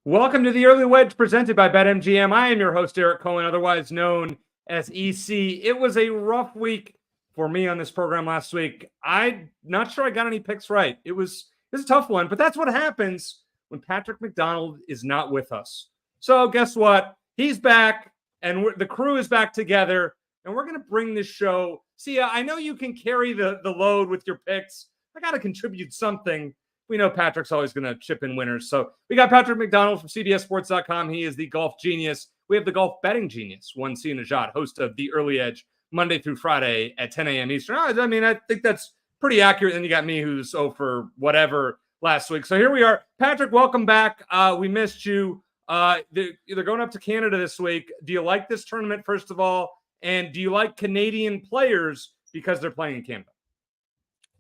Welcome to the Early Wedge presented by BetMGM. I am your host, Eric Cohen, otherwise known as EC. It was a rough week for me on this program last week. I'm not sure I got any picks right. It was a tough one, but that's what happens when Patrick McDonald is not with us. So guess what? He's back, and the crew is back together, and we're going to bring this show. Sia, I know you can carry the load with your picks. I got to contribute something. We know Patrick's always going to chip in winners. So we got Patrick McDonald from CBSSports.com. He is the golf genius. We have the golf betting genius, one Sia Nejad, host of the Early Edge, Monday through Friday at 10 a.m. Eastern. I mean, I think that's pretty accurate. Then you got me, who's for whatever last week. So here we are. Patrick, welcome back. We missed you. They're going up to Canada this week. Do you like this tournament, first of all? And do you like Canadian players because they're playing in Canada?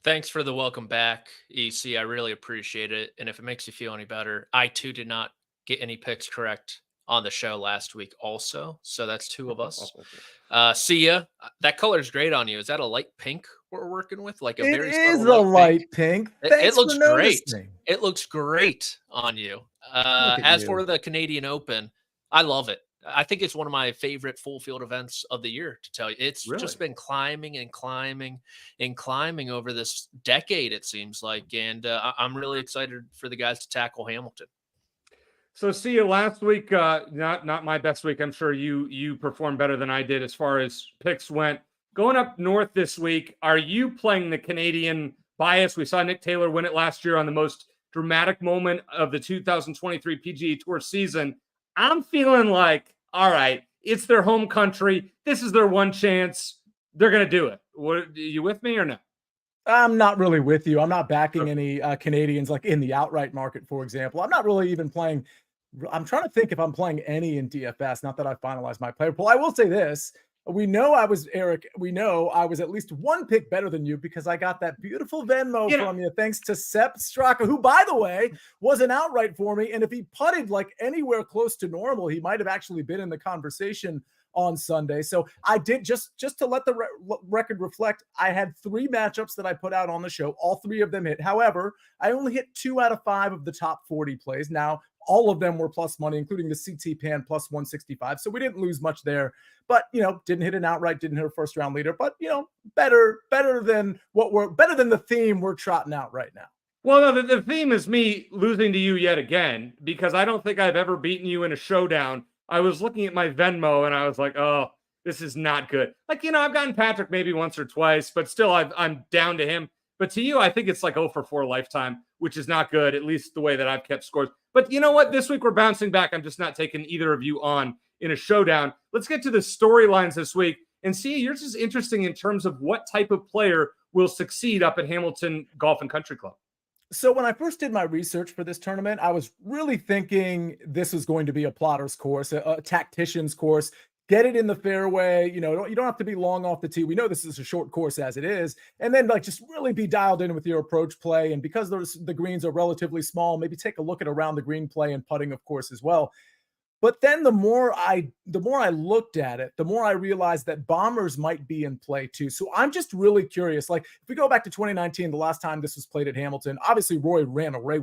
Thanks for the welcome back, EC. I really appreciate it. And if it makes you feel any better, I too did not get any picks correct on the show last week also. So that's two of us. Sia, that color is great on you. Is that a light pink we're working with? Like a very subtle light pink. It looks great. It looks great on you. As for the Canadian Open, I love it. I think it's one of my favorite full field events of the year, to tell you. It's just been climbing and climbing and climbing over this decade, it seems like. And I'm really excited for the guys to tackle Hamilton. So, see you last week. Not my best week. I'm sure you performed better than I did as far as picks went. Going up north this week, are you playing the Canadian bias? We saw Nick Taylor win it last year on the most dramatic moment of the 2023 PGA Tour season. I'm feeling like, all right, it's their home country. This is their one chance. They're going to do it. Are you with me or no? I'm not really with you. I'm not backing any Canadians like in the outright market, for example. I'm not really even playing. I'm trying to think if I'm playing any in DFS. Not that I finalized my player pool. I will say this. We know I was at least one pick better than you because I got that beautiful Venmo from you, thanks to Sepp Straka, who, by the way, was an outright for me. And if he putted like anywhere close to normal, he might have actually been in the conversation on Sunday. So I did, just to let the record reflect, I had 3 matchups that I put out on the show. All 3 of them hit. However, I only hit 2 out of 5 of the top 40 plays. Now, all of them were plus money, including the CT Pan plus 165. So we didn't lose much there, but, didn't hit an outright, didn't hit a first round leader, but, better than the theme we're trotting out right now. Well, no, the theme is me losing to you yet again, because I don't think I've ever beaten you in a showdown. I was looking at my Venmo and I was like, oh, this is not good. Like, I've gotten Patrick maybe once or twice, but still I'm down to him. But to you, I think it's like 0 for 4 lifetime, which is not good, at least the way that I've kept scores. But you know what? This week we're bouncing back. I'm just not taking either of you on in a showdown. Let's get to the storylines this week. And see, yours is interesting in terms of what type of player will succeed up at Hamilton Golf and Country Club. So when I first did my research for this tournament, I was really thinking this was going to be a plotter's course, a tactician's course. Get it in the fairway. You don't have to be long off the tee. We know this is a short course as it is. And then just really be dialed in with your approach play. And because the greens are relatively small, maybe take a look at around the green play and putting, of course, as well. But then the more I looked at it, the more I realized that bombers might be in play too. So I'm just really curious. Like if we go back to 2019, the last time this was played at Hamilton, obviously Roy ran away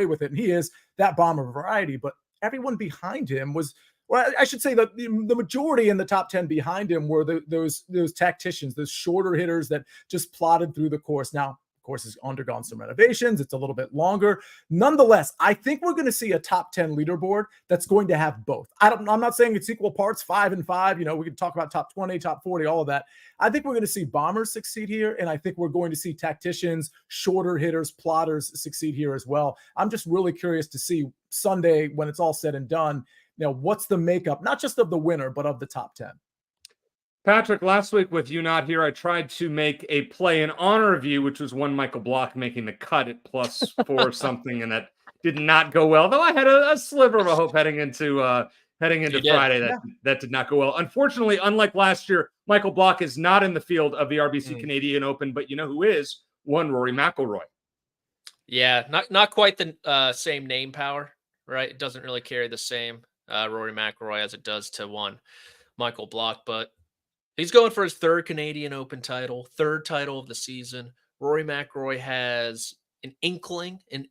with it, and he is that bomber variety. But everyone behind him was, well, I should say that the majority in the top 10 behind him were those tacticians, those shorter hitters that just plotted through the course. Now, of course, has undergone some renovations. It's a little bit longer. Nonetheless, I think we're going to see a top 10 leaderboard that's going to have both. I'm not saying it's equal parts, 5 and 5. We can talk about top 20, top 40, all of that. I think we're going to see bombers succeed here, and I think we're going to see tacticians, shorter hitters, plotters succeed here as well. I'm just really curious to see Sunday, when it's all said and done, what's the makeup, not just of the winner, but of the top 10. Patrick, last week with you not here, I tried to make a play in honor of you, which was one Michael Block making the cut at +4 something, and that did not go well. Though I had a sliver of a hope heading into Friday. That did not go well. Unfortunately, unlike last year, Michael Block is not in the field of the RBC Canadian Open, but you know who is? One Rory McIlroy. Yeah, not quite the same name power, right? It doesn't really carry the same Rory McIlroy as it does to one Michael Block, but he's going for his 3rd Canadian Open title, 3rd title of the season. Rory McIlroy has an inkling, an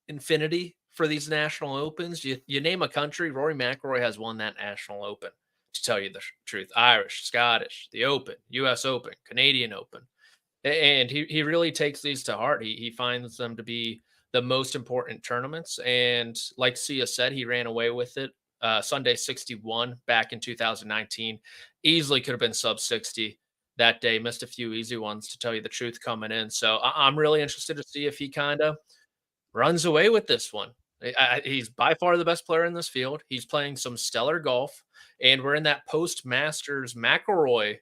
infinity for these national opens. You name a country, Rory McIlroy has won that national open, to tell you the truth. Irish, Scottish, the Open, US Open, Canadian Open. And he really takes these to heart. He finds them to be the most important tournaments. And like Sia said, he ran away with it. Sunday 61 back in 2019. Easily could have been sub 60 that day. Missed a few easy ones, to tell you the truth, coming in. So I'm really interested to see if he kind of runs away with this one. He's by far the best player in this field. He's playing some stellar golf. And we're in that post-Masters McIlroy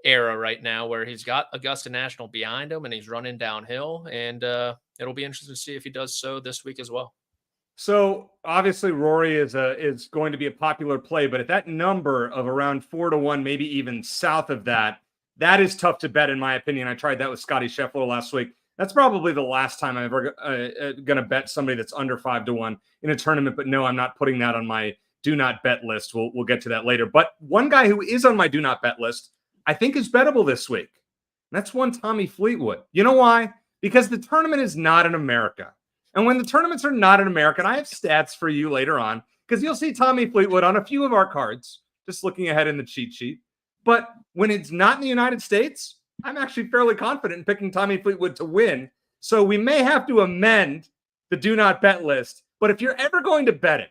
era right now where he's got Augusta National behind him and he's running downhill. And it'll be interesting to see if he does so this week as well. So obviously Rory is going to be a popular play, but at that number of around 4-1, maybe even south of that, that is tough to bet in my opinion. I tried that with Scotty Scheffler last week. That's probably the last time I'm ever going to bet somebody that's under 5-1 in a tournament. But no, I'm not putting that on my do not bet list. We'll get to that later. But one guy who is on my do not bet list, I think, is bettable this week. And that's one Tommy Fleetwood. You know why? Because the tournament is not in America. And when the tournaments are not in America, and I have stats for you later on, because you'll see Tommy Fleetwood on a few of our cards, just looking ahead in the cheat sheet. But when it's not in the United States, I'm actually fairly confident in picking Tommy Fleetwood to win. So we may have to amend the do not bet list. But if you're ever going to bet it,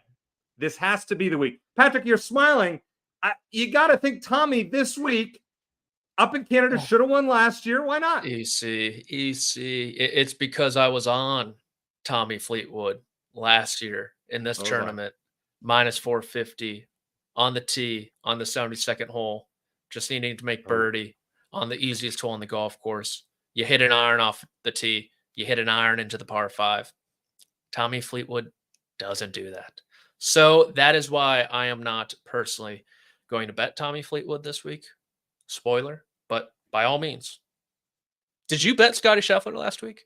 this has to be the week. Patrick, you're smiling. You got to think Tommy this week up in Canada should have won last year. Why not? Easy. It's because I was on Tommy Fleetwood last year in this tournament, minus 450 on the tee on the 72nd hole, just needing to make birdie on the easiest hole on the golf course. You hit an iron off the tee, you hit an iron into the par 5. Tommy Fleetwood doesn't do that. So that is why I am not personally going to bet Tommy Fleetwood this week. Spoiler, but by all means. Did you bet Scotty Scheffler last week?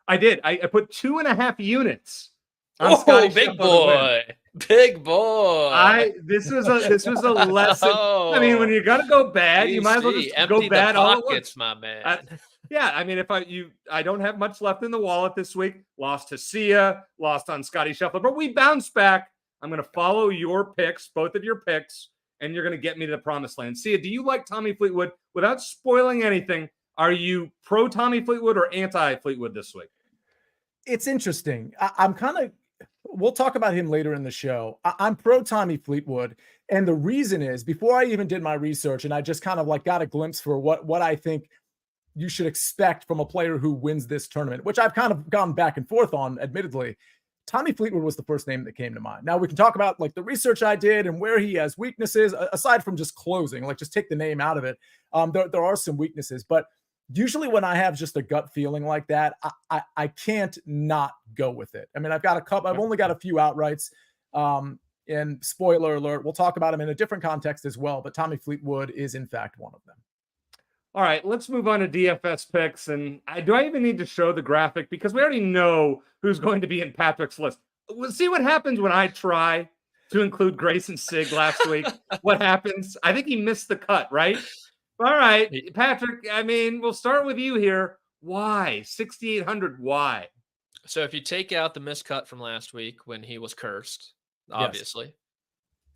I did. I put 2.5 units on Scotty big Scheffler boy. Big boy. This was a lesson. I mean, when you're gonna go bad, you might as well just go bad all at once. My man. Yeah, I mean, I don't have much left in the wallet this week. Lost to Sia, lost on Scotty Scheffler, but we bounced back. I'm gonna follow your picks, both of your picks, and you're gonna get me to the promised land. Sia, do you like Tommy Fleetwood? Without spoiling anything, are you pro Tommy Fleetwood or anti Fleetwood this week? It's interesting. I'm kind of, we'll talk about him later in the show. I'm pro Tommy Fleetwood. And the reason is, before I even did my research and I just kind of like got a glimpse for what I think you should expect from a player who wins this tournament, which I've kind of gone back and forth on, admittedly, Tommy Fleetwood was the first name that came to mind. Now we can talk about like the research I did and where he has weaknesses, aside from just closing, like just take the name out of it. There are some weaknesses, but usually when I have just a gut feeling like that, I can't not go with it. I mean, I've only got a few outrights. And spoiler alert, we'll talk about him in a different context as well, but Tommy Fleetwood is in fact one of them. All right, let's move on to DFS picks. And do I even need to show the graphic? Because we already know who's going to be in Patrick's list. We'll see what happens when I try to include Grayson Sigg last week. What happens? I think he missed the cut, right? All right, Patrick, I mean, we'll start with you here. Why? 6,800, why? So if you take out the miscut from last week when he was cursed, obviously, yes.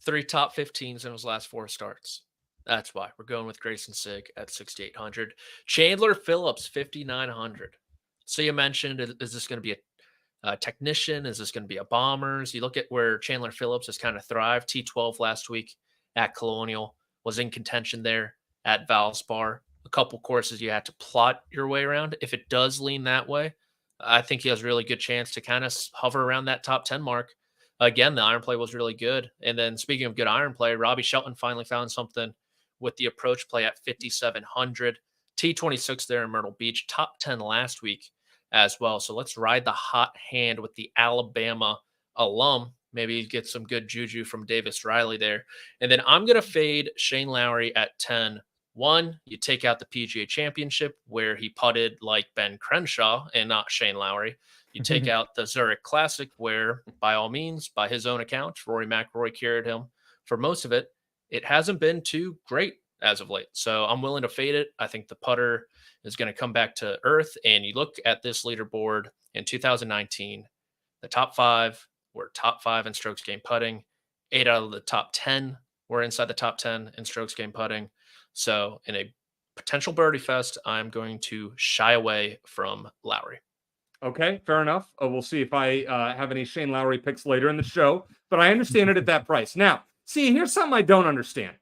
3 top 15s in his last 4 starts. That's why we're going with Grayson Sigg at 6,800. Chandler Phillips, 5,900. So you mentioned, is this going to be a technician? Is this going to be a bombers? You look at where Chandler Phillips has kind of thrived. T12 last week at Colonial, was in contention there at Valspar. A couple courses you had to plot your way around. If it does lean that way, I think he has a really good chance to kind of hover around that top 10 mark. Again, the iron play was really good. And then speaking of good iron play, Robbie Shelton finally found something with the approach play at 5,700. T26 there in Myrtle Beach, top 10 last week as well. So let's ride the hot hand with the Alabama alum. Maybe get some good juju from Davis Riley there. And then I'm going to fade Shane Lowry at 10. One, you take out the PGA Championship where he putted like Ben Crenshaw and not Shane Lowry. You take out the Zurich Classic where, by all means, by his own account, Rory McIlroy carried him for most of it. It hasn't been too great as of late. So I'm willing to fade it. I think the putter is going to come back to earth. And you look at this leaderboard in 2019, the top 5 were top 5 in strokes gained putting. 8 out of the top 10 were inside the top 10 in strokes gained putting. So in a potential birdie fest, I'm going to shy away from Lowry. Okay, fair enough. We'll see if I have any Shane Lowry picks later in the show, but I understand it at that price. Now, see, here's something I don't understand.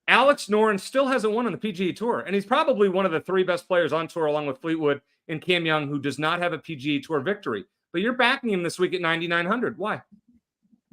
Alex Noren still hasn't won on the PGA Tour, and he's probably one of the 3 best players on tour, along with Fleetwood and Cam Young, who does not have a PGA Tour victory. But you're backing him this week at 9,900. Why?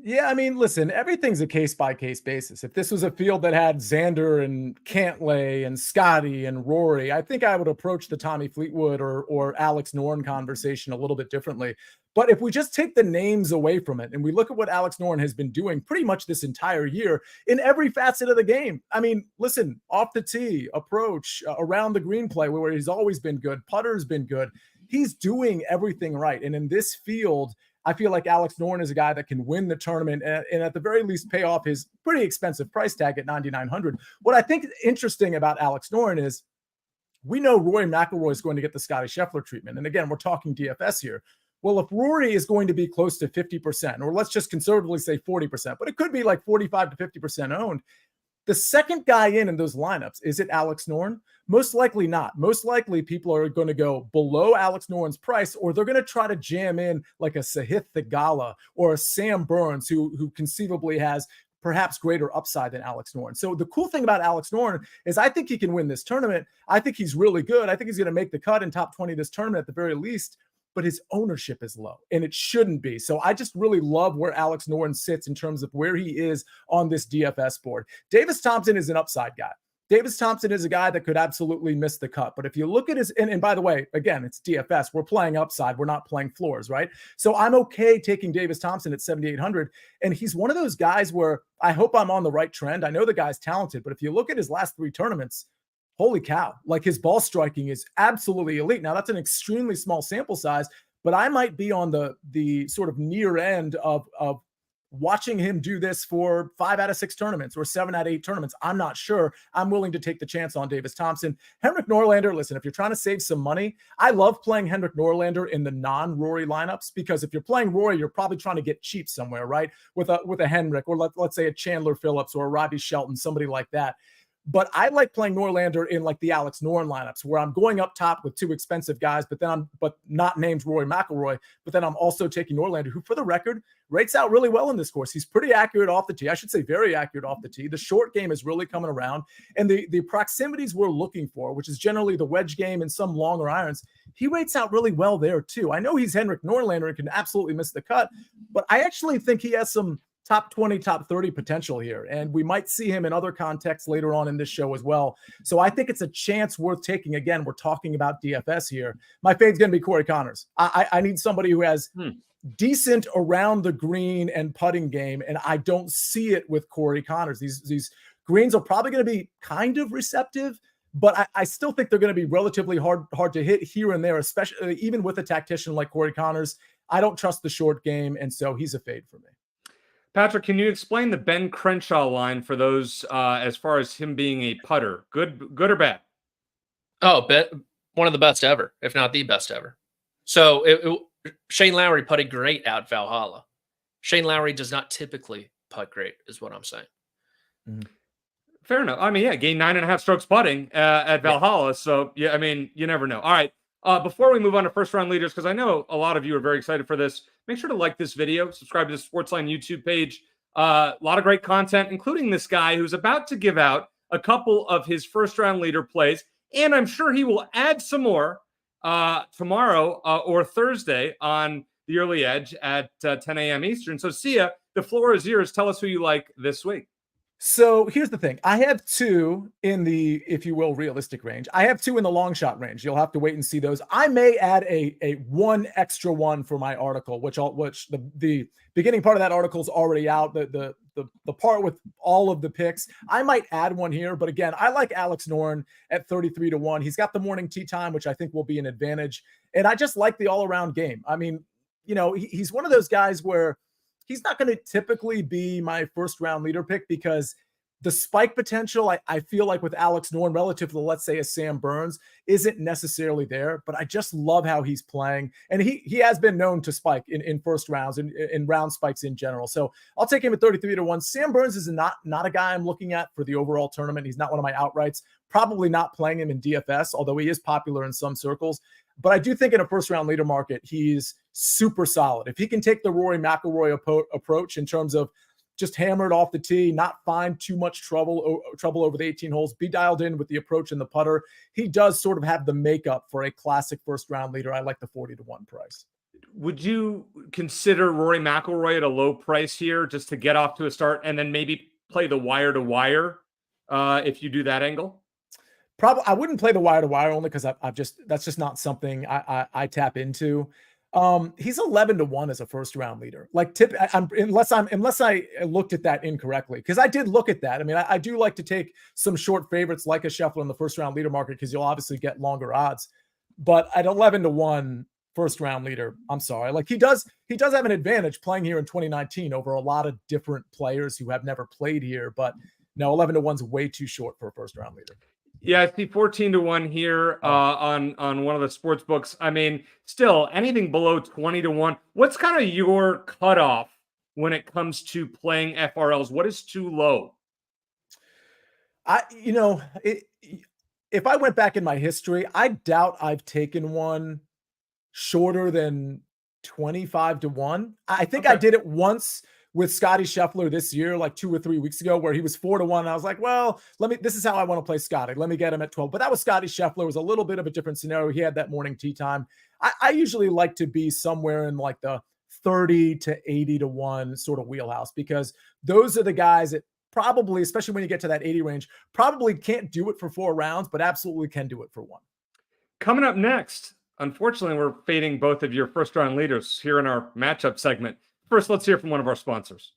Yeah, I mean, listen, everything's a case-by-case basis. If this was a field that had Xander and Cantlay and Scotty and Rory, I think I would approach the Tommy Fleetwood or Alex Noren conversation a little bit differently. But if we just take the names away from it and we look at what Alex Noren has been doing pretty much this entire year in every facet of the game. I mean, listen, off the tee, approach, around the green play, where he's always been good, putter's been good. He's doing everything right. And in this field, I feel like Alex Noren is a guy that can win the tournament and at the very least pay off his pretty expensive price tag at 9,900. What I think is interesting about Alex Noren is we know Rory McIlroy is going to get the Scotty Scheffler treatment. And again, we're talking DFS here. Well, if Rory is going to be close to 50%, or let's just conservatively say 40%, but it could be like 45 to 50% owned. The second guy in those lineups, is it Alex Noren? Most likely not. Most likely people are going to go below Alex Noren's price, or they're going to try to jam in like a Sahith Theegala or a Sam Burns, who conceivably has perhaps greater upside than Alex Noren. So the cool thing about Alex Noren is I think he can win this tournament. I think he's really good. I think he's going to make the cut in top 20 this tournament at the very least. But his ownership is low, and it shouldn't be. So I just really love where Alex Noren sits in terms of where he is on this DFS board. Davis Thompson is an upside guy. Davis Thompson is a guy that could absolutely miss the cut. But if you look at his, and by the way, again, it's DFS. We're playing upside. We're not playing floors, right? So I'm okay taking Davis Thompson at 7,800. And he's one of those guys where I hope I'm on the right trend. I know the guy's talented, but if you look at his last 3 tournaments, holy cow, like his ball striking is absolutely elite. Now that's an extremely small sample size, but I might be on the sort of near end of watching him do this for 5 out of 6 tournaments or 7 out of 8 tournaments. I'm not sure. I'm willing to take the chance on Davis Thompson. Henrik Norlander, listen, if you're trying to save some money, I love playing Henrik Norlander in the non-Rory lineups, because if you're playing Rory, you're probably trying to get cheap somewhere, right? With a Henrik, or let's say a Chandler Phillips or a Robbie Shelton, somebody like that. But I like playing Norlander in like the Alex Noren lineups, where I'm going up top with 2 expensive guys, but not named Rory McIlroy. But then I'm also taking Norlander, who, for the record, rates out really well in this course. He's pretty accurate off the tee. I should say very accurate off the tee. The short game is really coming around, and the proximities we're looking for, which is generally the wedge game and some longer irons, he rates out really well there too. I know he's Henrik Norlander and can absolutely miss the cut, but I actually think he has some top 20, top 30 potential here. And we might see him in other contexts later on in this show as well. So I think it's a chance worth taking. Again, we're talking about DFS here. My fade's going to be Corey Connors. I need somebody who has decent around the green and putting game. And I don't see it with Corey Connors. These greens are probably going to be kind of receptive, but I still think they're going to be relatively hard to hit here and there, especially even with a tactician like Corey Connors. I don't trust the short game. And so he's a fade for me. Patrick, can you explain the Ben Crenshaw line for those as far as him being a putter? Good or bad? Oh, one of the best ever, if not the best ever. So Shane Lowry putted great at Valhalla. Shane Lowry does not typically putt great, is what I'm saying. Mm-hmm. Fair enough. I mean, yeah, gained 9.5 strokes putting at Valhalla. Yeah. So, yeah, I mean, you never know. All right. Before we move on to first round leaders, because I know a lot of you are very excited for this, make sure to like this video, subscribe to the SportsLine YouTube page. A lot of great content, including this guy who's about to give out a couple of his first round leader plays. And I'm sure he will add some more tomorrow or Thursday on the Early Edge at 10 a.m. Eastern. So, Sia, the floor is yours. Tell us who you like this week. So here's the thing. I have 2 in the, if you will, realistic range. I have 2 in the long shot range. You'll have to wait and see those. I may add a one extra one for my article, which the beginning part of that article is already out. The part with all of the picks, I might add one here. But again, I like Alex Noren at 33-1. He's got the morning tee time, which I think will be an advantage. And I just like the all around game. I mean, you know, he's one of those guys where he's not going to typically be my first round leader pick, because The spike potential, I feel like with Alex Noren relative to, let's say, a Sam Burns, isn't necessarily there, but I just love how he's playing. And he has been known to spike in first rounds and in round spikes in general. So I'll take him at 33-1. Sam Burns is not a guy I'm looking at for the overall tournament. He's not one of my outrights. Probably not playing him in DFS, although he is popular in some circles. But I do think in a first-round leader market, he's super solid. If he can take the Rory McIlroy approach in terms of just hammer it off the tee, not find too much trouble over the 18 holes, be dialed in with the approach and the putter, he does sort of have the makeup for a classic first-round leader. I like the 40-1 price. Would you consider Rory McIlroy at a low price here just to get off to a start and then maybe play the wire-to-wire if you do that angle? Probably, I wouldn't play the wire-to-wire only because that's just not something I tap into. He's 11-1 as a first-round leader. Like unless I looked at that incorrectly, because I did look at that. I mean, I do like to take some short favorites like a Scheffler in the first-round leader market because you'll obviously get longer odds. But at 11-1 first-round leader, I'm sorry. Like he does have an advantage playing here in 2019 over a lot of different players who have never played here. But no, 11-1 is way too short for a first-round leader. Yeah, I see 14-1 here on one of the sports books. I mean, still anything below 20-1. What's kind of your cutoff when it comes to playing FRLs? What is too low? If I went back in my history, I doubt I've taken one shorter than 25-1. I think I did it once with Scotty Scheffler this year, like 2 or 3 weeks ago, where he was 4-1. I was like, well, this is how I want to play Scotty. Let me get him at 12. But that was Scotty Scheffler. It was a little bit of a different scenario. He had that morning tee time. I usually like to be somewhere in like the 30-80-1 sort of wheelhouse, because those are the guys that probably, especially when you get to that 80 range, probably can't do it for 4 rounds, but absolutely can do it for 1. Coming up next, unfortunately, we're fading both of your first round leaders here in our matchup segment. First, let's hear from one of our sponsors.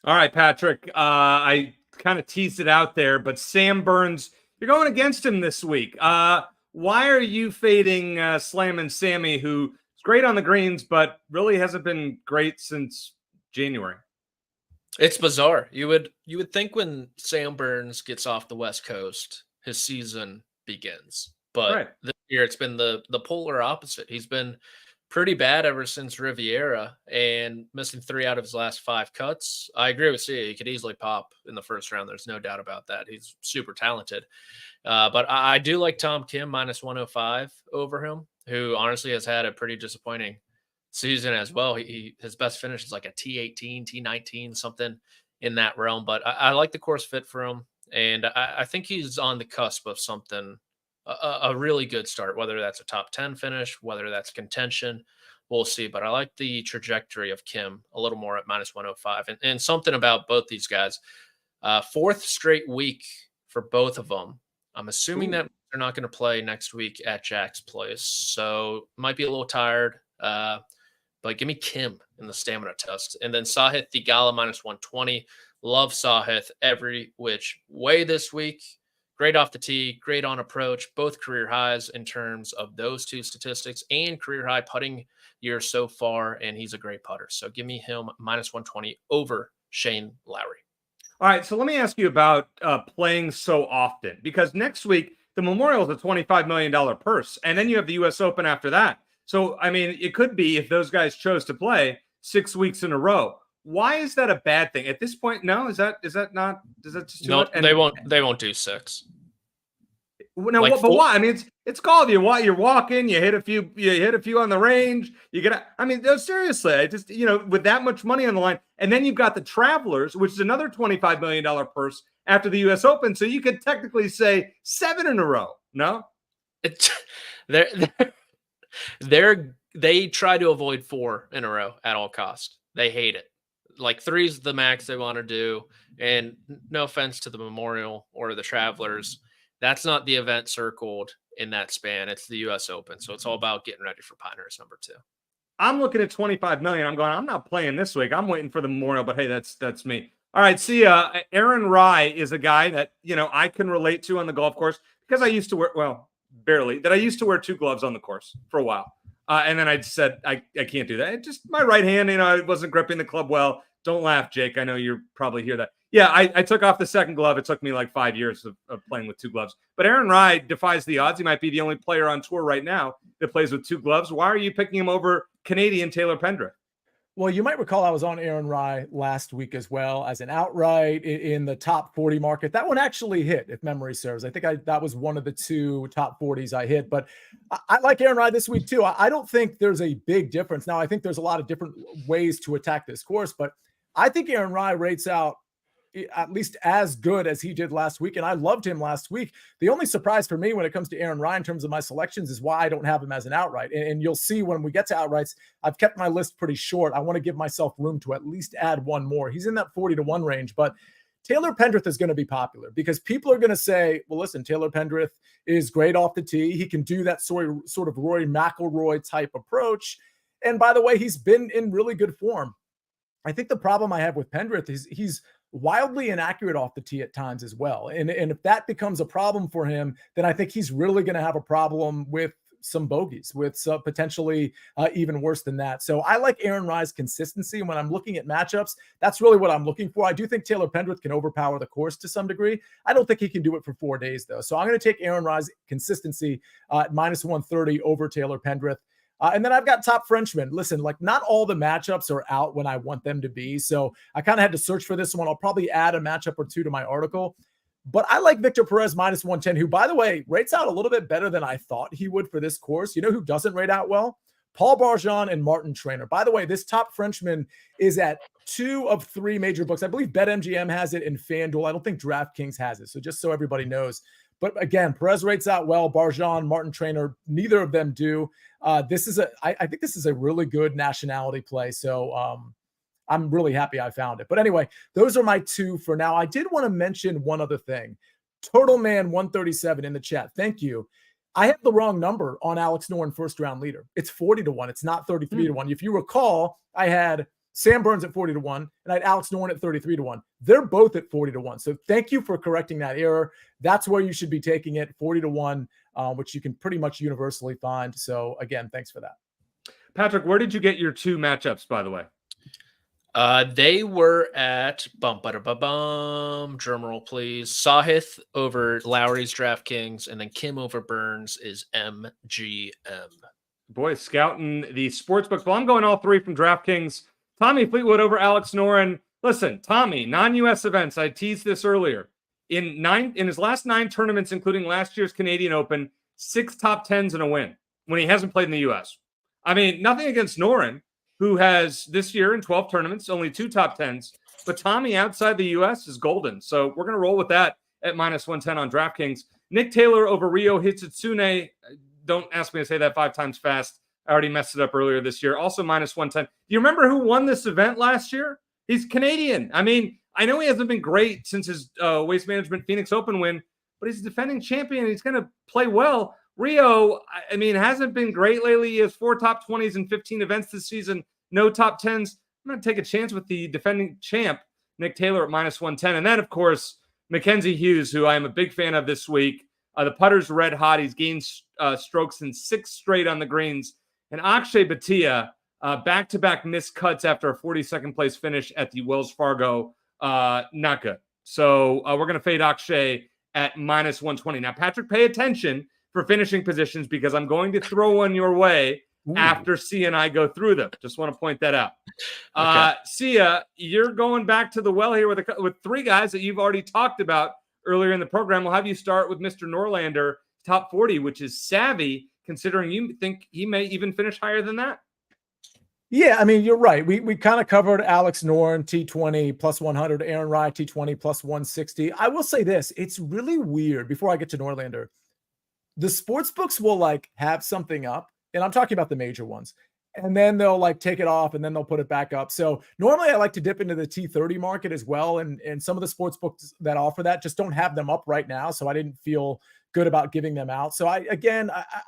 All right, Patrick, I kind of teased it out there, but Sam Burns, you're going against him this week. Why are you fading Slammin' Sammy, who's great on the greens, but really hasn't been great since January? It's bizarre. You would think when Sam Burns gets off the West Coast, his season begins. But This year it's been the polar opposite. He's been pretty bad ever since Riviera and missing 3 out of his last 5 cuts. I agree with Sia. He could easily pop in the first round. There's no doubt about that. He's super talented. But I do like Tom Kim -105 over him, who honestly has had a pretty disappointing season as well. His best finish is like a T18, T19, something in that realm. But I like the course fit for him. And I think he's on the cusp of something, a really good start, whether that's a top 10 finish, whether that's contention, we'll see. But I like the trajectory of Kim a little more at -105. And something about both these guys, 4th straight week for both of them. I'm assuming that they're not going to play next week at Jack's place, so might be a little tired. But give me Kim in the stamina test. And then Sahith Theegala -120. Love Sahith every which way this week. Great off the tee, great on approach, both career highs in terms of those 2 statistics, and career high putting year so far, and he's a great putter. So give me him -120 over Shane Lowry. All right, so let me ask you about playing so often, because next week the Memorial is a $25 million purse, and then you have the U.S. Open after that. So, I mean, it could be, if those guys chose to play, 6 weeks in a row. Why is that a bad thing at this point? No, is that not? Does that just no? They won't do 6. No, like but why? I mean, it's golf. You're walking. You hit a few on the range. You get. I mean, no, seriously. I just with that much money on the line, and then you've got the Travelers, which is another $25 million purse after the U.S. Open. So you could technically say 7 in a row. No, they try to avoid 4 in a row at all costs. They hate it. Like 3's the max they want to do. And no offense to the Memorial or the Travelers, that's not the event circled in that span. It's the U.S. Open. So it's all about getting ready for Pinehurst #2. I'm looking at 25 million. I'm going, I'm not playing this week. I'm waiting for the Memorial, but hey, that's me. All right, Sia, Aaron Rye is a guy that, I can relate to on the golf course because I used to wear, well, barely, that I used to wear 2 gloves on the course for a while. And then I said, I can't do that. Just my right hand, I wasn't gripping the club well. Don't laugh, Jake. I know you're probably hear that. Yeah, I took off the second glove. It took me like 5 years of playing with 2 gloves. But Aaron Rye defies the odds. He might be the only player on tour right now that plays with 2 gloves. Why are you picking him over Canadian Taylor Pendrith? Well, you might recall I was on Aaron Rye last week as well as an outright in the top 40 market. That one actually hit, if memory serves. I think that was one of the 2 top 40s I hit. But I like Aaron Rye this week too. I don't think there's a big difference. Now, I think there's a lot of different ways to attack this course, but I think Aaron Rye rates out at least as good as he did last week. And I loved him last week. The only surprise for me when it comes to Aaron Rye in terms of my selections is why I don't have him as an outright. And you'll see when we get to outrights, I've kept my list pretty short. I want to give myself room to at least add one more. He's in that 40-1 range, but Taylor Pendrith is going to be popular because people are going to say, well, listen, Taylor Pendrith is great off the tee. He can do that sort of Rory McIlroy type approach. And by the way, he's been in really good form. I think the problem I have with Pendrith is he's wildly inaccurate off the tee at times as well. And if that becomes a problem for him, then I think he's really going to have a problem with some bogeys, with potentially even worse than that. So I like Aaron Rye's consistency. And when I'm looking at matchups, that's really what I'm looking for. I do think Taylor Pendrith can overpower the course to some degree. I don't think he can do it for 4 days, though. So I'm going to take Aaron Rye's consistency at -130 over Taylor Pendrith. And then I've got top Frenchmen. Listen, like not all the matchups are out when I want them to be. So I kind of had to search for this one. I'll probably add a matchup or 2 to my article. But I like Victor Perez -110, who, by the way, rates out a little bit better than I thought he would for this course. You know who doesn't rate out well? Paul Barjon and Martin Trainer. By the way, this top Frenchman is at 2 of 3 major books. I believe BetMGM has it in FanDuel. I don't think DraftKings has it. So just so everybody knows. But again, Perez rates out well. Barjon, Martin Trainer, neither of them do. I think this is a really good nationality play. So I'm really happy I found it. But anyway, those are my 2 for now. I did want to mention one other thing. Total Man 137 in the chat. Thank you. I have the wrong number on Alex Noren first round leader. It's 40-1. It's not 33-1. If you recall, I had Sam Burns at 40-1 and I had Alex Noren at 33-1. They're both at 40-1. So thank you for correcting that error. That's where you should be taking it, 40-1, which you can pretty much universally find. So again, thanks for that. Patrick, where did you get your 2 matchups, by the way? They were at drum roll, please. Sahith over Lowry's DraftKings, and then Kim over Burns is MGM. Boy, scouting the sportsbook. Well, I'm going all 3 from DraftKings. Tommy Fleetwood over Alex Noren. Listen, Tommy, non-US events. I teased this earlier. In his last 9 tournaments, including last year's Canadian Open, 6 top 10s and a win when he hasn't played in the US. I mean, nothing against Noren, who has this year in 12 tournaments, only 2 top 10s. But Tommy outside the US is golden. So we're going to roll with that at -110 on DraftKings. Nick Taylor over Ryo Hitsune. Don't ask me to say that 5 times fast. I already messed it up earlier this year. Also -110. Do you remember who won this event last year? He's Canadian. I mean, I know he hasn't been great since his Waste Management Phoenix Open win, but he's a defending champion. He's going to play well. Ryo, I mean, hasn't been great lately. He has 4 top 20s in 15 events this season. No top 10s. I'm going to take a chance with the defending champ, Nick Taylor, at -110. And then, of course, Mackenzie Hughes, who I am a big fan of this week. The putter's red hot. He's gained strokes in 6 straight on the greens. And Akshay Bhatia, back-to-back missed cuts after a 42nd place finish at the Wells Fargo. Not good. So we're going to fade Akshay at -120. Now, Patrick, pay attention for finishing positions because I'm going to throw one your way after Sia and I go through them. Just want to point that out. Okay. Sia, you're going back to the well here with 3 guys that you've already talked about earlier in the program. We'll have you start with Mr. Norlander, top 40, which is savvy, considering you think he may even finish higher than that. Yeah, I mean, you're right. We kind of covered Alex Noren, T20 +100, Aaron Rye, T20 +160. I will say this. It's really weird, before I get to Norlander, the sports books will like have something up, and I'm talking about the major ones, and then they'll like take it off and then they'll put it back up. So normally I like to dip into the T30 market as well. And some of the sports books that offer that just don't have them up right now. So I didn't feel good about giving them out. So I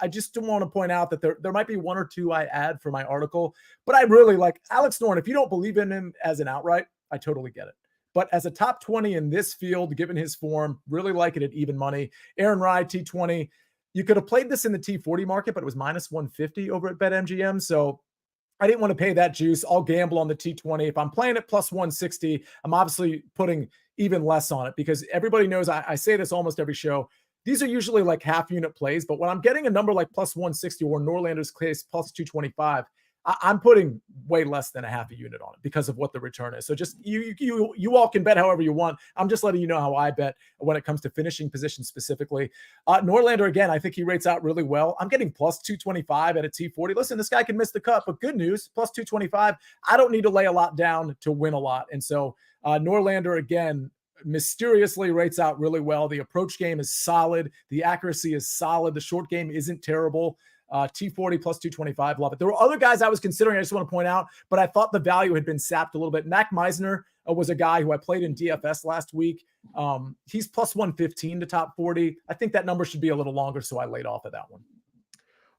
just want to point out that there might be one or two I add for my article, but I really like Alex Noren. If you don't believe in him as an outright, I totally get it. But as a top 20 in this field, given his form, really like it at even money. Aaron Rai, T20. You could have played this in the T40 market, but it was minus 150 over at BetMGM. So I didn't want to pay that juice. I'll gamble on the T20. If I'm playing it plus 160, I'm obviously putting even less on it because everybody knows I say this almost every show. These are usually like half unit plays, but when I'm getting a number like plus 160 or Norlander's case plus 225, I'm putting way less than a half a unit on it because of what the return is. So just you all can bet however you want. I'm just letting you know how I bet when it comes to finishing position specifically. Norlander, again, I think he rates out really well. I'm getting plus 225 at a T40. Listen, this guy can miss the cut, but good news, plus 225. I don't need to lay a lot down to win a lot. And so Norlander, again, mysteriously rates out really well. The approach game is solid. The accuracy is solid. The short game isn't terrible. T40 plus 225, love it. There were other guys I was considering, I just want to point out, but I thought the value had been sapped a little bit. Mac Meisner was a guy who I played in DFS last week. He's plus 115 to top 40. I think that number should be a little longer, so I laid off of that one.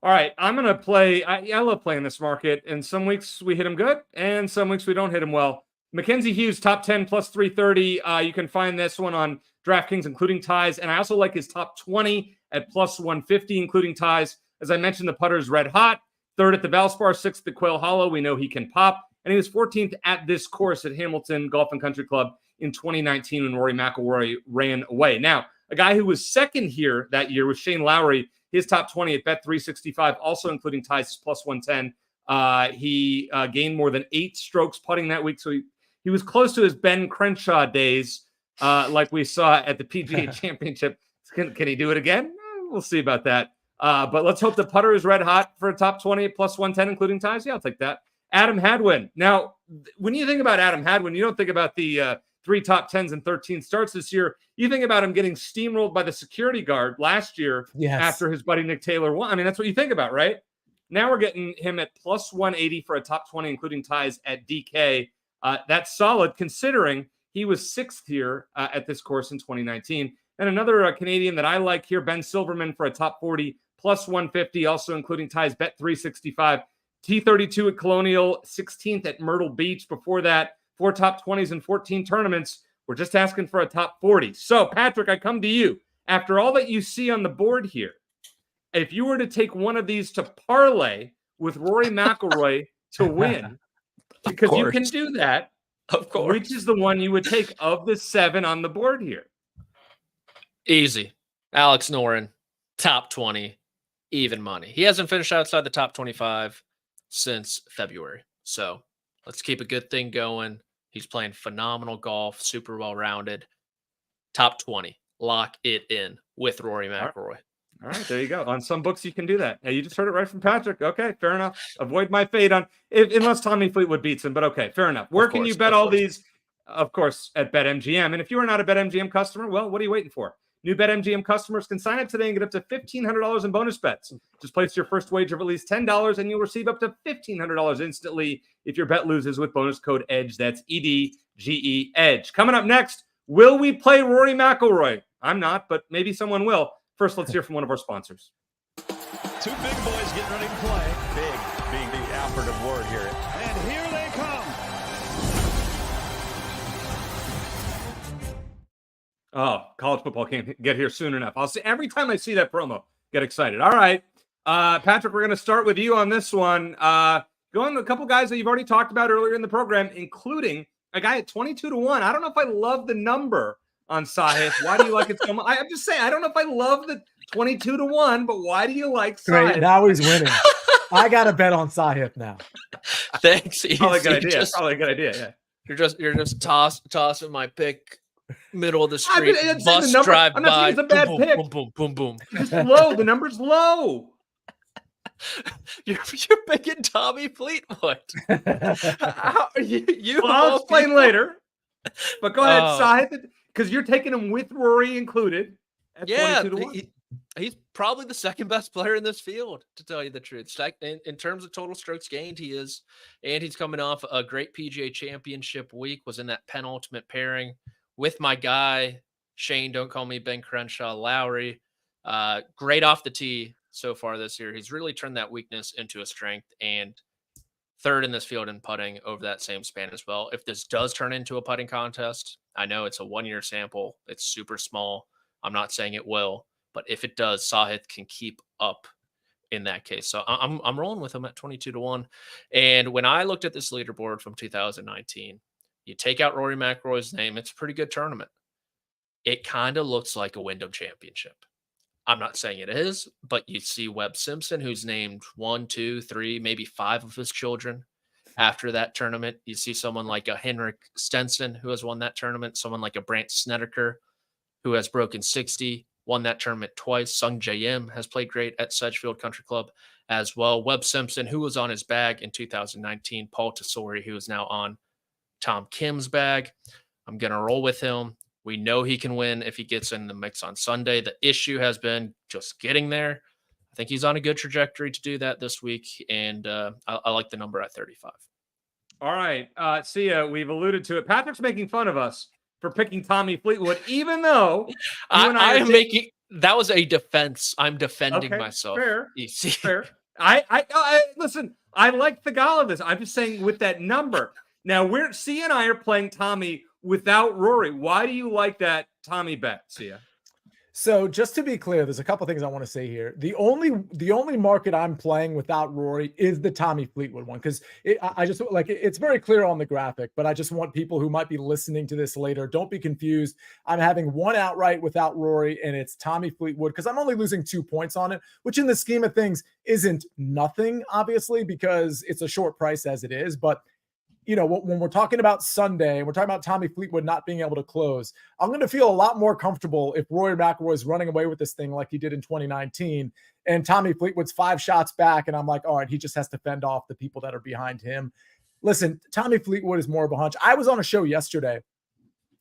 All right, I'm going to play. I love playing this market, and some weeks we hit him good, and some weeks we don't hit him well. Mackenzie Hughes, top 10 plus 330. You can find this one on DraftKings, including ties, and I also like his top 20 at plus 150, including ties. As I mentioned, the putter's red hot. Third at the Valspar, sixth at Quail Hollow. We know he can pop. And he was 14th at this course at Hamilton Golf and Country Club in 2019 when Rory McIlroy ran away. Now, a guy who was second here that year was Shane Lowry. His top 20 at Bet365, also including ties, is plus 110. He gained more than 8 strokes putting that week. So he was close to his Ben Crenshaw days, like we saw at the PGA Championship. Can he do it again? We'll see about that. But let's hope the putter is red hot for a top 20 at plus 110, including ties. Yeah, I'll take that. Adam Hadwin. Now, when you think about Adam Hadwin, you don't think about the 3 top 10s and 13 starts this year. You think about him getting steamrolled by the security guard last year after his buddy Nick Taylor won. I mean, that's what you think about, right? Now we're getting him at plus 180 for a top 20, including ties at DK. That's solid considering he was 6th here at this course in 2019. And another Canadian that I like here, Ben Silverman, for a top 40 plus 150, also including ties, Bet365. T32 at Colonial, 16th at Myrtle Beach. Before that, 4 top 20s and 14 tournaments. We're just asking for a top 40. So, Patrick, I come to you. After all that you see on the board here, if you were to take one of these to parlay with Rory McIlroy to win, because you can do that, of course, which is the one you would take of the 7 on the board here? Easy. Alex Noren, top 20, even money. He hasn't finished outside the top 25 since February. So let's keep a good thing going. He's playing phenomenal golf, super well-rounded. Top 20. Lock it in with Rory McIlroy. All right, there you go. On some books, you can do that. Now, you just heard it right from Patrick. Okay, fair enough. Avoid my fate unless Tommy Fleetwood beats him, but okay, fair enough. Where can you bet all these? Of course, at BetMGM. And if you are not a BetMGM customer, well, what are you waiting for? New BetMGM customers can sign up today and get up to $1,500 in bonus bets. Just place your first wager of at least $10 and you'll receive up to $1,500 instantly if your bet loses with bonus code EDGE. That's EDGE, EDGE. Coming up next, will we play Rory McIlroy? I'm not, but maybe someone will. First, let's hear from one of our sponsors. 2 big boys getting ready to play. Big being the operative word here. And here they come. Oh, college football can't get here soon enough. I'll say every time I see that promo, get excited. All right. Patrick, we're going to start with you on this one. Going to a couple guys that you've already talked about earlier in the program, including a guy at 22-1. I don't know if I love the number on Sahith. Why do you like it so much? I'm just saying, I don't know if I love the 22-1, but why do you like Sahith? Great, now he's winning. I got to bet on Sahith now. Thanks. Probably a good idea. Probably a good idea, yeah. You're just tossing my pick middle of the street. Bus drive by. I'm not saying it's a bad pick. Boom, boom, boom, boom. It's low. The number's low. You're picking Tommy Fleetwood. I'll explain later. But go ahead, Sahith, because you're taking him with Rory included. At 22-1. He's probably the second best player in this field, to tell you the truth. In terms of total strokes gained, he is. And he's coming off a great PGA Championship week, was in that penultimate pairing with my guy, Shane, don't call me Ben Crenshaw, Lowry. Great off the tee so far this year. He's really turned that weakness into a strength, and third in this field in putting over that same span as well. If this does turn into a putting contest, I know it's a 1-year sample. It's super small. I'm not saying it will, but if it does, Sahith can keep up in that case. So I'm rolling with him at 22-1. And when I looked at this leaderboard from 2019, you take out Rory McIlroy's name, it's a pretty good tournament. It kind of looks like a Wyndham Championship. I'm not saying it is, but you see Webb Simpson, who's named 1, 2, 3, maybe 5 of his children after that tournament. You see someone like a Henrik Stenson, who has won that tournament. Someone like a Brandt Snedeker, who has broken 60, won that tournament twice. Sung J.M. has played great at Sedgefield Country Club as well. Webb Simpson, who was on his bag in 2019. Paul Tesori, who is now on Tom Kim's bag. I'm going to roll with him. We know he can win if he gets in the mix on Sunday. The issue has been just getting there. I think he's on a good trajectory to do that this week, and I like the number at 35. All right. Sia, we've alluded to it. Patrick's making fun of us for picking Tommy Fleetwood, even though I am making – that was a defense. I'm defending myself. Fair. Fair. I listen, I like the gall of this. I'm just saying with that number. Now, Sia and I are playing Tommy without Rory. Why do you like that Tommy bet, Sia? So just to be clear, there's a couple things I want to say here. The only market I'm playing without Rory is the Tommy Fleetwood one, because I just like it's very clear on the graphic, but I just want people who might be listening to this later, don't be confused. I'm having one outright without Rory, and it's Tommy Fleetwood because I'm only losing 2 points on it, which in the scheme of things isn't nothing, obviously, because it's a short price as it is. But you know, when we're talking about Sunday, we're talking about Tommy Fleetwood not being able to close, I'm going to feel a lot more comfortable if Rory McIlroy is running away with this thing like he did in 2019, and Tommy Fleetwood's 5 shots back, and I'm like, all right, he just has to fend off the people that are behind him. Listen, Tommy Fleetwood is more of a hunch. I was on a show yesterday,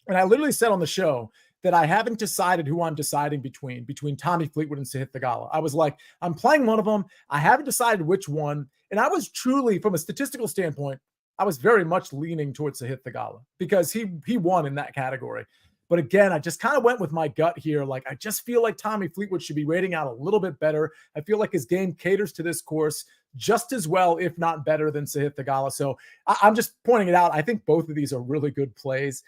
and I literally said on the show that I haven't decided who I'm deciding between Tommy Fleetwood and Sahith Theegala. I was like, I'm playing one of them. I haven't decided which one, and I was truly, from a statistical standpoint, I was very much leaning towards Sahith Theegala because he won in that category. But again, I just kind of went with my gut here. Like, I just feel like Tommy Fleetwood should be rating out a little bit better. I feel like his game caters to this course just as well, if not better, than Sahith Theegala. So I'm just pointing it out. I think both of these are really good plays.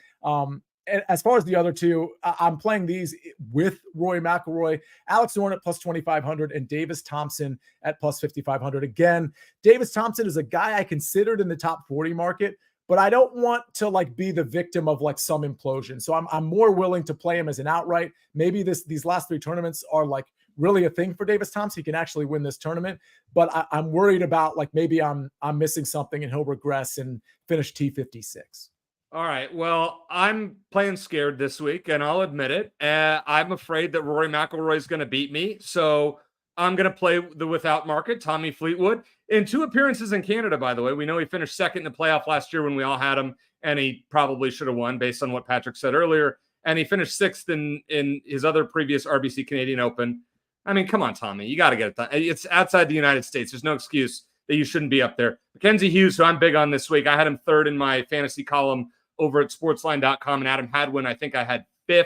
As far as the other two, I'm playing these with Rory McIlroy, Alex Noren at plus 2,500, and Davis Thompson at plus 5,500. Again, Davis Thompson is a guy I considered in the top 40 market, but I don't want to like be the victim of like some implosion. So I'm more willing to play him as an outright. Maybe these last 3 tournaments are like really a thing for Davis Thompson. He can actually win this tournament, but I'm worried about like maybe I'm missing something and he'll regress and finish T56. All right. Well, I'm playing scared this week, and I'll admit it. I'm afraid that Rory McIlroy is going to beat me, so I'm going to play the without market, Tommy Fleetwood. In 2 appearances in Canada, by the way. We know he finished second in the playoff last year when we all had him, and he probably should have won based on what Patrick said earlier. And he finished 6th in his other previous RBC Canadian Open. I mean, come on, Tommy. You got to get it done. It's outside the United States. There's no excuse that you shouldn't be up there. Mackenzie Hughes, who I'm big on this week, I had him 3rd in my fantasy column over at sportsline.com, and Adam Hadwin, I think I had 5th,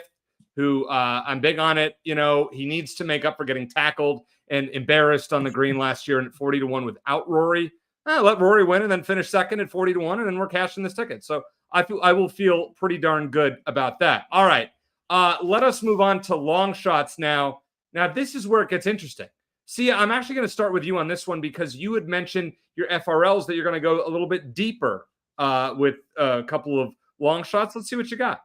who I'm big on it. You know, he needs to make up for getting tackled and embarrassed on the green last year and at 40-1 without Rory. Let Rory win and then finish second at 40-1, and then we're cashing this ticket. So I will feel pretty darn good about that. All right. Let us move on to long shots now. Now, this is where it gets interesting. Sia, I'm actually going to start with you on this one because you had mentioned your FRLs that you're going to go a little bit deeper with a couple of long shots. Let's see what you got.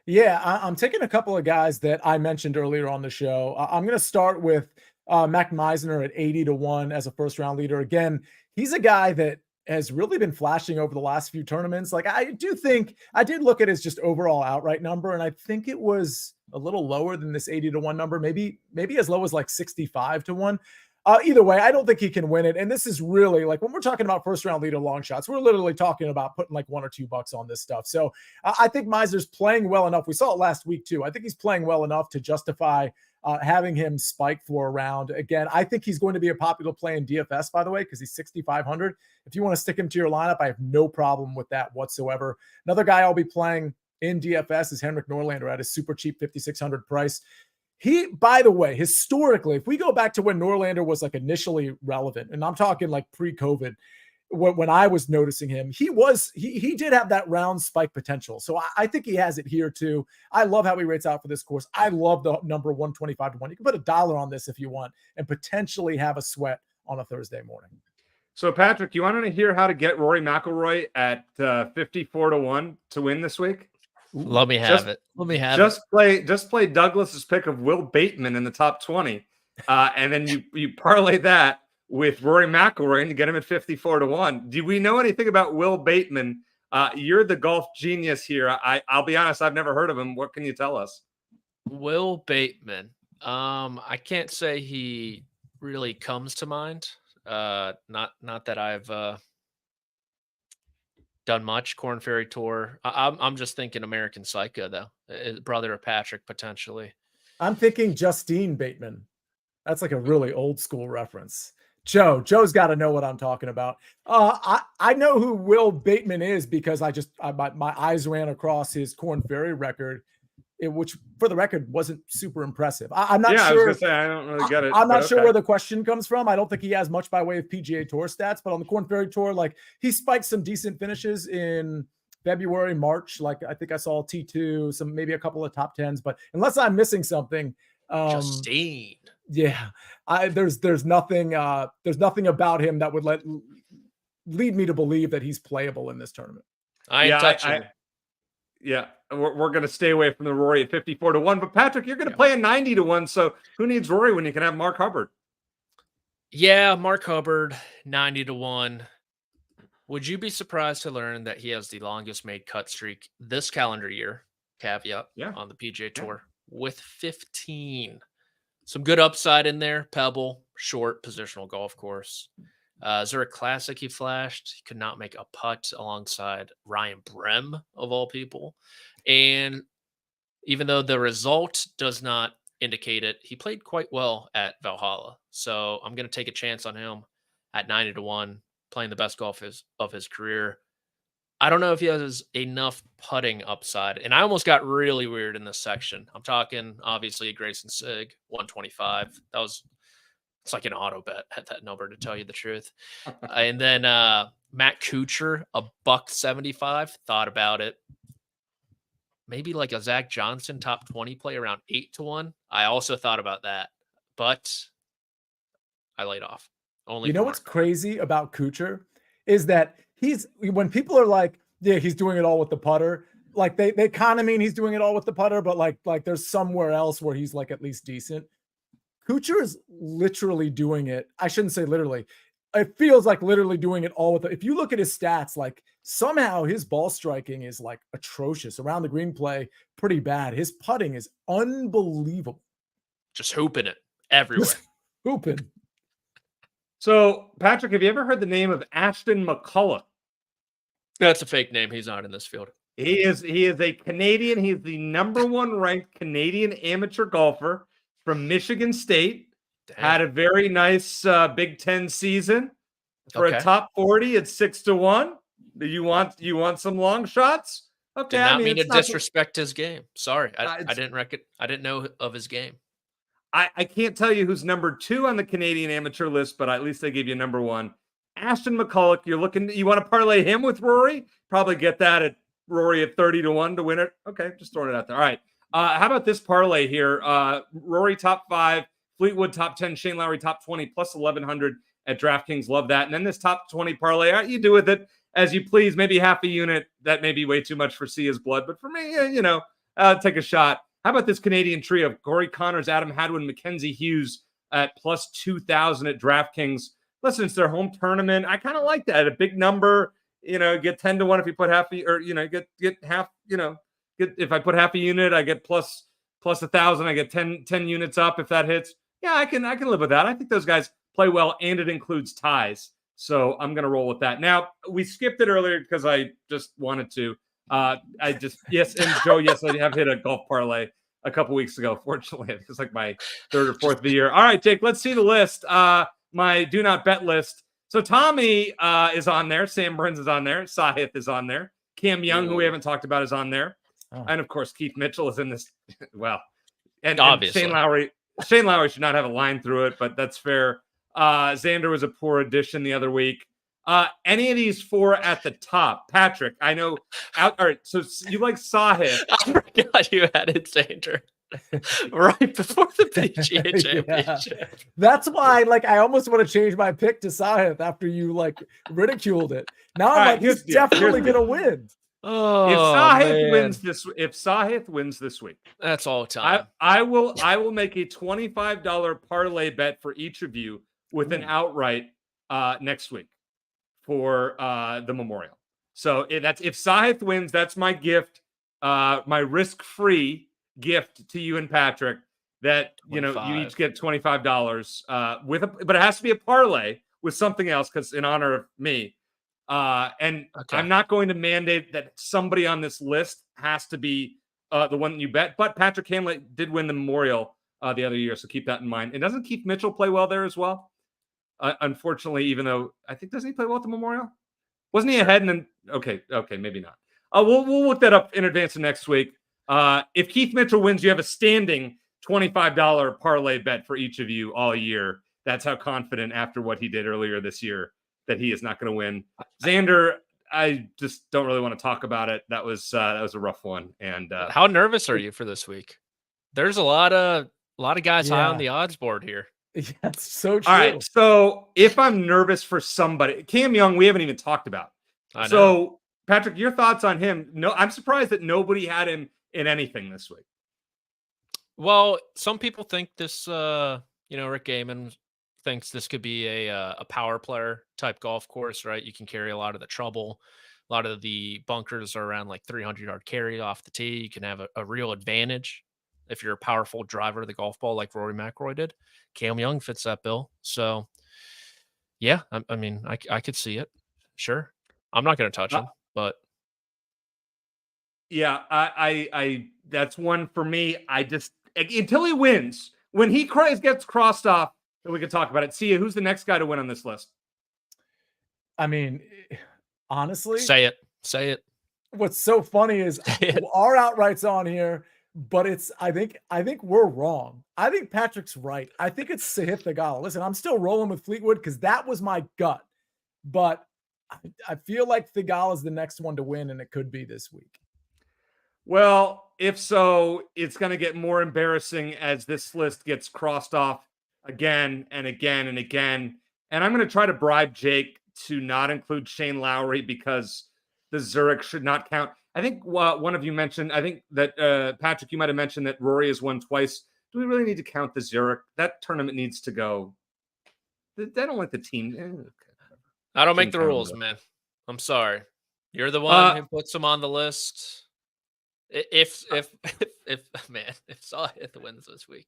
Yeah, I'm taking a couple of guys that I mentioned earlier on the show. I'm going to start with Mac Meisner at 80-1 as a first-round leader. Again, he's a guy that has really been flashing over the last few tournaments. Like, I did look at his just overall outright number, and I think it was a little lower than this 80-1 number, maybe as low as like 65-1. Either way, I don't think he can win it. And this is really like when we're talking about first round leader long shots, we're literally talking about putting like $1 or $2 on this stuff. So I think Meisner's playing well enough. We saw it last week too. I think he's playing well enough to justify having him spike for a round. Again, I think he's going to be a popular play in DFS, by the way, because he's 6,500. If you want to stick him to your lineup, I have no problem with that whatsoever. Another guy I'll be playing in DFS is Henrik Norlander at a super cheap 5,600 price. He, by the way, historically, if we go back to when Norlander was like initially relevant, and I'm talking like pre-COVID, when I was noticing him, he did have that round spike potential. So I think he has it here too. I love how he rates out for this course. I love the number 125 to 1. You can put $1 on this if you want and potentially have a sweat on a Thursday morning. So Patrick, you want to hear how to get Rory McIlroy at 54 to 1 to win this week? Let me have it. Let me have it. Just play Douglas's pick of Will Bateman in the top 20. And then you parlay that with Rory McIlroy and you get him at 54 to 1. Do we know anything about Will Bateman? You're the golf genius here. I'll be honest, I've never heard of him. What can you tell us? Will Bateman. I can't say he really comes to mind. Not that I've done much. Corn Ferry Tour. I'm just thinking American Psycho though. Brother of Patrick potentially. I'm thinking Justine Bateman. That's like a really old school reference. Joe's got to know what I'm talking about. I know who Will Bateman is because my eyes ran across his Corn Ferry record, which for the record wasn't super impressive. I'm not sure. I was gonna say I don't really get it. I'm not sure where the question comes from. I don't think he has much by way of PGA Tour stats, but on the Corn Ferry Tour, like he spiked some decent finishes in February, March. Like I think I saw T2, maybe a couple of top 10s, but unless I'm missing something, Justine. Yeah, there's nothing about him that would lead me to believe that he's playable in this tournament. I ain't touching him. Yeah, we're going to stay away from the Rory at 54 to 1. But Patrick, you're going to play a 90 to 1. So who needs Rory when you can have Mark Hubbard? Yeah, Mark Hubbard, 90 to 1. Would you be surprised to learn that he has the longest made cut streak this calendar year? Caveat on the PGA Tour with 15. Some good upside in there. Pebble, short positional golf course. Zurich Classic he flashed. He could not make a putt alongside Ryan Brehm, of all people. And even though the result does not indicate it, he played quite well at Valhalla. So I'm going to take a chance on him at 90 to 1, playing the best golf of his career. I don't know if he has enough putting upside. And I almost got really weird in this section. I'm talking, obviously, Grayson Sigg, 125. It's like an auto bet at that number, to tell you the truth. And then Matt Kuchar, $175. Thought about it. Maybe like a Zach Johnson top 20 play around 8 to 1. I also thought about that, but I laid off. You know what's crazy about Kuchar is that when people are like, yeah, he's doing it all with the putter. Like they kind of mean he's doing it all with the putter, but like there's somewhere else where he's like at least decent. Kuchar is literally doing it. I shouldn't say literally. It feels like literally doing it all with it. If you look at his stats, like somehow his ball striking is like atrocious. Around the green play, pretty bad. His putting is unbelievable. Just hooping it everywhere. Just hooping. So, Patrick, have you ever heard the name of Ashton McCulloch? That's a fake name. He's not in this field. He is a Canadian. He's the number 1 ranked Canadian amateur golfer from Michigan State. Damn. Had a very nice Big Ten season. For a top 40, it's 6 to 1. Do you want some long shots? Okay, Did not mean to disrespect his game. Sorry, I didn't know of his game. I can't tell you who's number 2 on the Canadian amateur list, but at least they gave you number 1. Ashton McCulloch, you want to parlay him with Rory? Probably get that at Rory at 30 to 1 to win it. Okay, just throwing it out there. All right. How about this parlay here? Rory top 5, Fleetwood top 10, Shane Lowry top 20, plus 1,100 at DraftKings. Love that. And then this top 20 parlay, you do with it as you please. Maybe half a unit. That may be way too much for Sia's blood, but for me, take a shot. How about this Canadian trio? Corey Connors, Adam Hadwin, Mackenzie Hughes at plus 2,000 at DraftKings. Listen, it's their home tournament. I kind of like that. A big number, get 10 to 1 if you put half, get half, if I put half a unit, I get plus 1,000. I get 10 units up if that hits. Yeah, I can live with that. I think those guys play well, and it includes ties. So I'm going to roll with that. Now, we skipped it earlier because I just wanted to. Yes, and Joe, yes, I have hit a golf parlay a couple weeks ago. Fortunately, it's like my 3rd or 4th of the year. All right, Jake, let's see the list. My do not bet list. So Tommy is on there. Sam Burns is on there. Sahith is on there. Cam Young, who we haven't talked about, is on there. Oh. And of course, Keith Mitchell is in this. Well, and obviously Shane Lowry should not have a line through it, but that's fair. Xander was a poor addition the other week. Any of these four at the top, Patrick? I know. All right, so you like Sahith? I forgot you added Xander right before the PGA Championship. Yeah. That's why, I almost want to change my pick to Sahith after you ridiculed it. Now I'm he's definitely gonna win. Oh, if Sahith wins this week, that's all time. I will make a $25 parlay bet for each of you with an outright next week for the Memorial. So if Sahith wins, that's my gift, my risk-free gift to you and Patrick. That 25. You each get $25 but it has to be a parlay with something else because in honor of me. I'm not going to mandate that somebody on this list has to be the one that you bet. But Patrick Cantlay did win the Memorial the other year, so keep that in mind. And doesn't Keith Mitchell play well there as well? Unfortunately, even though I think doesn't he play well at the Memorial? Wasn't he ahead? And then okay, maybe not. We'll look that up in advance of next week. If Keith Mitchell wins, you have a standing $25 parlay bet for each of you all year. That's how confident after what he did earlier this year that he is not going to win. Xander, I just don't really want to talk about it. That was a rough one. And how nervous are you for this week? There's a lot of guys high on the odds board here. Yeah, that's so true. All right, so if I'm nervous for somebody, Cam Young, we haven't even talked about. So Patrick, your thoughts on him? No, I'm surprised that nobody had him in anything this week. Well, some people think this, Rick Gehman thinks this could be a power player type golf course, right? You can carry a lot of the trouble. A lot of the bunkers are around 300-yard carry off the tee. You can have a real advantage if you're a powerful driver of the golf ball like Rory McIlroy did. Cam Young fits that bill. So, yeah, I could see it. Sure. I'm not going to touch him, but. Yeah, I that's one for me. I just, until he wins, when he gets crossed off, then we can talk about it. Sia, who's the next guy to win on this list? Honestly, say it. What's so funny is our outright's on here, but I think we're wrong. I think Patrick's right. I think it's Sahith Theegala. Listen, I'm still rolling with Fleetwood because that was my gut, but I feel like Theegala is the next one to win, and it could be this week. Well, if so, it's going to get more embarrassing as this list gets crossed off again and again and again. And I'm going to try to bribe Jake to not include Shane Lowry because the Zurich should not count. I think one of you mentioned, I think that Patrick, you might have mentioned that Rory has won twice. Do we really need to count the Zurich? That tournament needs to go. They don't like the team. I don't make the rules, man. I'm sorry. You're the one who puts them on the list. If Sahith wins this week,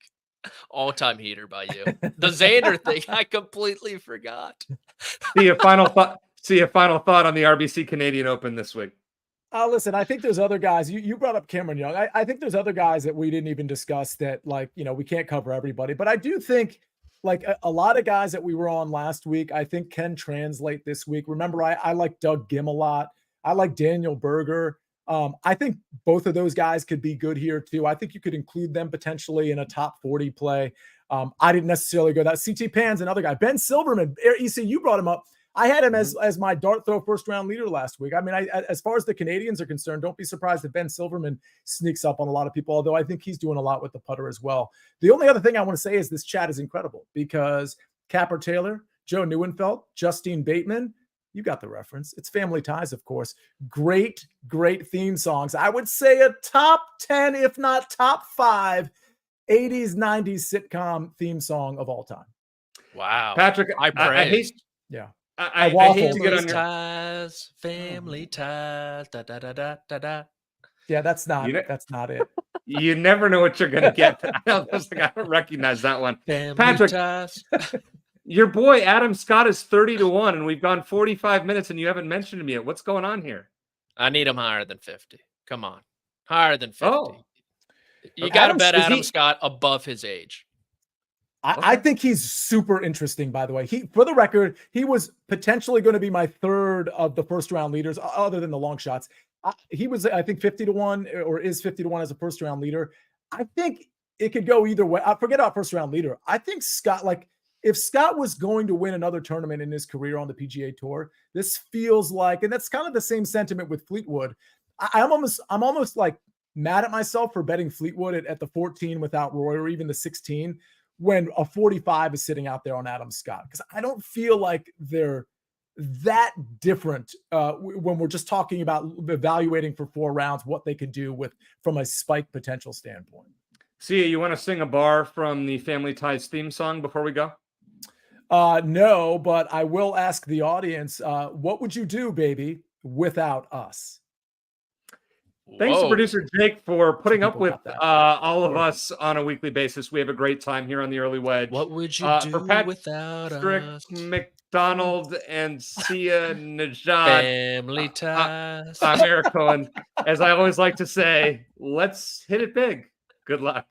all-time heater by you. The Xander thing, I completely forgot. See a final thought on the RBC Canadian Open this week. Listen, I think there's other guys. You brought up Cameron Young. I think there's other guys that we didn't even discuss that, we can't cover everybody. But I do think, a lot of guys that we were on last week, I think can translate this week. Remember, I like Doug Gim a lot. I like Daniel Berger. I think both of those guys could be good here too. I think you could include them potentially in a top 40 play. I didn't necessarily go that. CT Pan's another guy. Ben Silverman, EC, you brought him up. I had him as my dart throw first round leader last week. As far as the Canadians are concerned, don't be surprised if Ben Silverman sneaks up on a lot of people, although I think he's doing a lot with the putter as well. The only other thing I want to say is this chat is incredible because Capper Taylor, Joe Neuenfeld, Justine Bateman, you got the reference. It's Family Ties, of course. Great, great theme songs. I would say a top 10, if not top 5, 80s, 90s sitcom theme song of all time. Wow. Patrick, I hate. Yeah. I hate to get on your ties, family ties. Da, da, da, da, da, da. Yeah, that's not it. You never know what you're going to get. I don't recognize that one. Family Patrick. Ties. Your boy Adam Scott is 30-1, and we've gone 45 minutes, and you haven't mentioned him yet. What's going on here? I need him higher than 50. Come on, higher than 50. Oh. You got to bet Adam Scott above his age. I think he's super interesting, by the way. For the record, he was potentially going to be my third of the first round leaders, other than the long shots. He was, I think, 50-1 or is 50-1 as a first round leader. I think it could go either way. I forget our first round leader. I think Scott, like if Scott was going to win another tournament in his career on the PGA Tour, this feels like, and that's kind of the same sentiment with Fleetwood. I'm almost like mad at myself for betting Fleetwood at the 14 without Roy, or even the 16, when a 45 is sitting out there on Adam Scott, because I don't feel like they're that different when we're just talking about evaluating for 4 rounds what they could do with from a spike potential standpoint. Sia, you want to sing a bar from the Family Ties theme song before we go? No, but I will ask the audience, what would you do, baby, without us? Thanks to producer Jake for putting up with all of us on a weekly basis. We have a great time here on the Early Wedge. What would you do without us? McDonald and Sia Nejad. Family ties. I'm Eric Cohen. As I always like to say, let's hit it big. Good luck.